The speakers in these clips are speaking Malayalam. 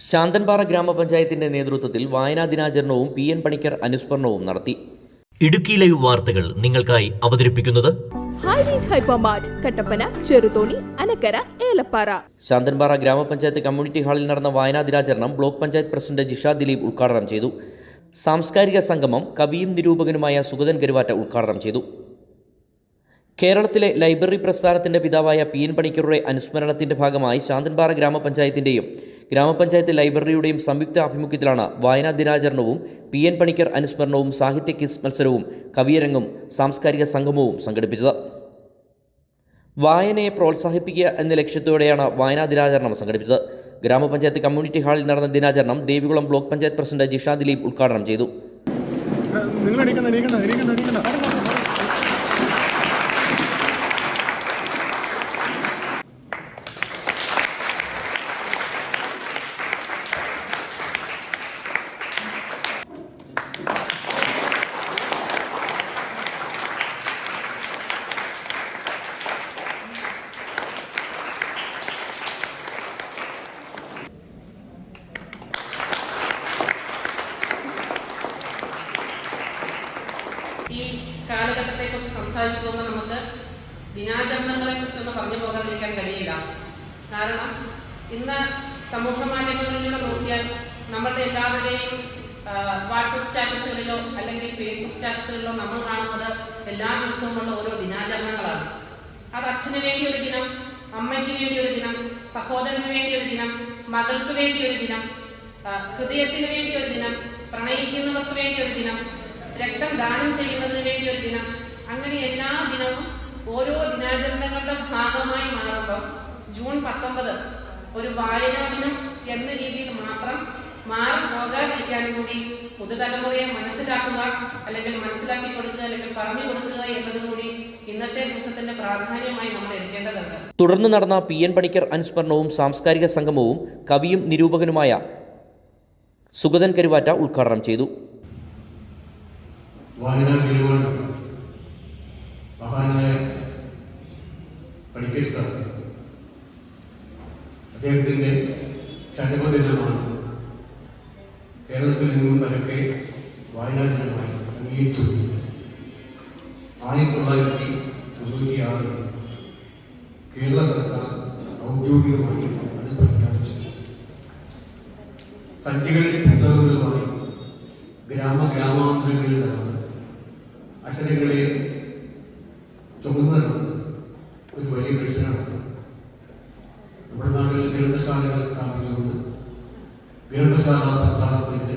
ശാന്തൻപാറ ഗ്രാമപഞ്ചായത്തിന്റെ നേതൃത്വത്തിൽ വായനാ ദിനാചരണവും പി.എൻ. പണിക്കർ അനുസ്മരണവും നടത്തി. ഇടുക്കി ലൈവ് വാർത്തകൾ നിങ്ങൾക്കായി അവതരിപ്പിക്കുന്നത് ഹൈറേഞ്ച് ഹൈപ്പർമാർട്ട് കട്ടപ്പന, ചെറുതോണി, അനക്കര, ഏലപ്പാറ. ശാന്തൻപാറ ഗ്രാമപഞ്ചായത്ത് കമ്മ്യൂണിറ്റി ഹാളിൽ നടന്ന വായനാ ദിനാചരണം ബ്ലോക്ക് പഞ്ചായത്ത് പ്രസിഡന്റ് ജിഷ ദിലീപ് ഉദ്ഘാടനം ചെയ്തു. സാംസ്കാരിക സംഗമം കവിയും നിരൂപകനുമായ സുഗതൻ കരുവാറ്റ ഉദ്ഘാടനം ചെയ്തു. കേരളത്തിലെ ലൈബ്രറി പ്രസ്ഥാനത്തിന്റെ പിതാവായ പി.എൻ. പണിക്കരുടെ അനുസ്മരണത്തിന്റെ ഭാഗമായി ശാന്തൻപാറ ഗ്രാമപഞ്ചായത്തിന്റെയും ഗ്രാമപഞ്ചായത്ത് ലൈബ്രറിയുടെയും സംയുക്ത ആഭിമുഖ്യത്തിലാണ് വായനാ ദിനാചരണവും പി.എൻ. പണിക്കർ അനുസ്മരണവും സാഹിത്യ ക്വിസ് മത്സരവും കവിയരങ്ങും സാംസ്കാരിക സംഗമവും സംഘടിപ്പിച്ചത്. വായനയെ പ്രോത്സാഹിപ്പിക്കുക എന്ന ലക്ഷ്യത്തോടെയാണ് വായനാ ദിനാചരണം സംഘടിപ്പിച്ചത്. ഗ്രാമപഞ്ചായത്ത് കമ്മ്യൂണിറ്റി ഹാളിൽ നടന്ന ദിനാചരണം ദേവികുളം ബ്ലോക്ക് പഞ്ചായത്ത് പ്രസിഡന്റ് ജിഷ ദിലീപ് ഉദ്ഘാടനം ചെയ്തു. ഈ കാലഘട്ടത്തെക്കുറിച്ച് സംസാരിച്ചു പോകുമ്പോൾ നമുക്ക് ദിനാചരണങ്ങളെ കുറിച്ചൊന്നും പറഞ്ഞു പോകാതിരിക്കാൻ കഴിയില്ല. കാരണം ഇന്ന് സമൂഹ മാധ്യമങ്ങളിലൂടെ നോക്കിയാൽ നമ്മളുടെ എല്ലാവരുടെയും വാട്സപ്പ് സ്റ്റാറ്റസുകളിലോ അല്ലെങ്കിൽ ഫേസ്ബുക്ക് സ്റ്റാറ്റസുകളിലോ നമ്മൾ കാണുന്നത് എല്ലാ ദിവസവുമുള്ള ഓരോ ദിനാചരണങ്ങളാണ്. അത് അച്ഛന് വേണ്ടി ഒരു ദിനം, അമ്മയ്ക്ക് വേണ്ടി ഒരു ദിനം, സഹോദരന് വേണ്ടി ഒരു ദിനം, മകൾക്ക് വേണ്ടി ഒരു ദിനം, ഹൃദയത്തിന് വേണ്ടി ഒരു ദിനം, പ്രണയിക്കുന്നവർക്ക് വേണ്ടി ഒരു ദിനം, രക്തം ദാനം ചെയ്യുന്നതിന് വേണ്ടി ഒരു ദിനം, അങ്ങനെ എല്ലാ ദിനവും ഓരോ ദിനാചരണങ്ങളുടെ ഭാഗമായി മാറുമ്പോൾ ജൂൺ 19 ഒരു വായനാ ദിനം എന്ന രീതിയിൽ മാത്രം മാറി പോകാതിരിക്കാനും കൂടി പുതുതലമുറയെ മനസ്സിലാക്കുക, അല്ലെങ്കിൽ മനസ്സിലാക്കി കൊടുക്കുക, അല്ലെങ്കിൽ പറഞ്ഞു കൊടുക്കുക എന്നതും കൂടി ഇന്നത്തെ ദിവസത്തിന്റെ പ്രാധാന്യമായി നമ്മൾ എടുക്കേണ്ടതുണ്ട്. തുടർന്ന് നടന്ന പി.എൻ. പണിക്കർ അനുസ്മരണവും സാംസ്കാരിക സംഗമവും കവിയും നിരൂപകനുമായ സുഗതൻ കരുവാറ്റ ഉദ്ഘാടനം ചെയ്തു. വായനാ ദിനമാണ് മഹാനായ പണിക്കർ സാർ. അദ്ദേഹത്തിൻ്റെ ചരമദിനമാണ്. കേരളത്തിൽ നിന്നും പരക്കെ വായനാ ദിനമായി അംഗീകരിച്ചു. 1996 കേരള സർക്കാർ ഔദ്യോഗികമായി അത് പ്രഖ്യാപിച്ചു. സഞ്ചികളിൽ പുസ്തകങ്ങളുമായി ഗ്രാമാന്തരങ്ങളിൽ നടന്ന് അക്ഷരങ്ങളെ ചുമന്ന ഒരു വലിയ പ്രശ്നമാണ്. നമ്മുടെ നാട്ടിൽ ഗ്രന്ഥശാലകൾ സ്ഥാപിച്ചുകൊണ്ട് ഗ്രന്ഥശാല പ്രസ്ഥാനത്തിൻ്റെ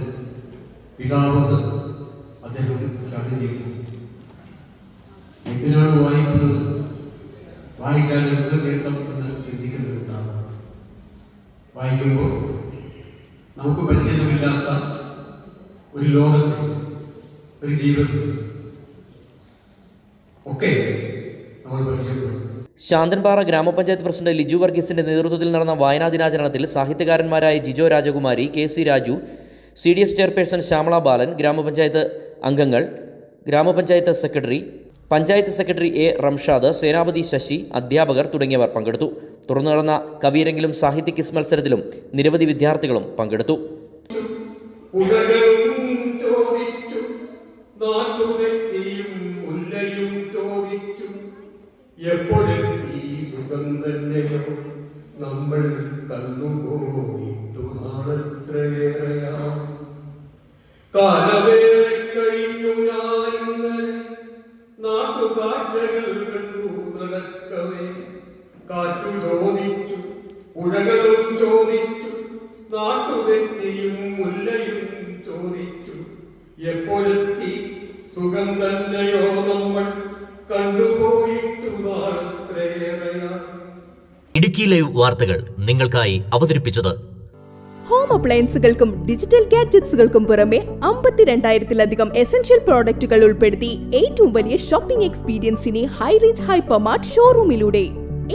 പിതാവെന്ന് അദ്ദേഹം ചാർജ് ചെയ്യുന്നു. എന്തിനാണ് വായിക്കുന്നത്, വായിക്കാൻ എന്ത് നേട്ടം എന്ന് ചിന്തിക്കുന്നുണ്ടാകും. വായിക്കുമ്പോൾ നമുക്ക് പരിചയമില്ലാത്ത ഒരു ലോകത്തെ, ഒരു ജീവിതത്തെ ഒക്കെ നമ്മൾ പരിചയപ്പെടും. ശാന്തൻപാറ ഗ്രാമപഞ്ചായത്ത് പ്രസിഡന്റ് ലിജു വർഗീസിന്റെ നേതൃത്വത്തിൽ നടന്ന വായനാ ദിനാചരണത്തിൽ സാഹിത്യകാരന്മാരായ Jijo Rajakumari, K C. Raju, CDS chairperson Shyamala Balan, ഗ്രാമപഞ്ചായത്ത് അംഗങ്ങൾ, ഗ്രാമപഞ്ചായത്ത് secretary, panchayat secretary A. Ramshad, Senapathy Sasi, അധ്യാപകർ തുടങ്ങിയവർ പങ്കെടുത്തു. തുടർന്ന് നടന്ന കവിയരങ്ങിലും സാഹിത്യ ക്വിസ് മത്സരത്തിലും നിരവധി വിദ്യാർത്ഥികളും പങ്കെടുത്തു. എപ്പോഴെത്തി സുഗന്ധനെയോ നമ്മൾ കണ്ടുപോയിട്ടു നാളെത്രയേറെയാ. കാലവേള കഴിഞ്ഞു ഞാനിന്നലെ നാട്ടുകാഴ്ചകൾ കണ്ടു നടക്കവേ. കാറ്റു ചോദിച്ചു, പുഴകളും ചോദിച്ചു, നാട്ടുവെറ്റിയും മുല്ലയും ചോദിച്ചു, എപ്പോഴെത്തി സുഗന്ധനെയോ നമ്മൾ കണ്ടുപോയിട്ടു നാളെത്രയേറെയാ. ഇടുക്കി ലൈവ് വാർത്തകൾ നിങ്ങൾക്കായി അവതരിപ്പിച്ചത് ഹോം അപ്ലയൻസുകൾക്കും ഡിജിറ്റൽ ഗാഡ്ജറ്റ്സുകൾക്കും പുറമെ 52,000-ലധികം എസൻഷ്യൽ പ്രോഡക്റ്റുകൾ ഉൾപ്പെടുത്തി ഏറ്റവും വലിയ ഷോപ്പിംഗ് എക്സ്പീരിയൻസിനെ ഹൈറേഞ്ച് ഹൈപ്പർമാർട്ട് ഷോറൂമിലൂടെ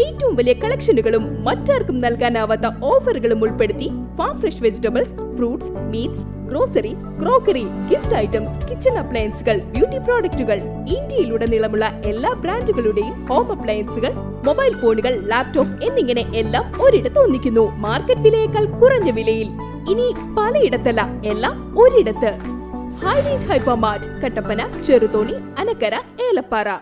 ഏറ്റവും വലിയ കളക്ഷനുകളും മറ്റാർക്കും നൽകാനാവാത്ത ഓഫറുകളും ഉൾപ്പെടുത്തി farm fresh vegetables, fruits, meats, grocery, crockery, gift items, kitchen അപ്ലയൻസുകൾ, ബ്യൂട്ടി പ്രോഡക്റ്റുകൾ, ഇന്ത്യയിലുടനീളമുള്ള എല്ലാ ബ്രാൻഡുകളുടെയും ഹോം അപ്ലയൻസുകൾ, മൊബൈൽ ഫോണുകൾ, ലാപ്ടോപ്പ് എന്നിങ്ങനെ എല്ലാം ഒരിടത്ത് ഒന്നിക്കുന്നു. മാർക്കറ്റ് വിലയേക്കാൾ കുറഞ്ഞ വിലയിൽ ഇനി പലയിടത്തല്ല, എല്ലാം ഒരിടത്ത്. High range hyper mart, Kattappana, Cheruthoni, Anakkara, Elappara.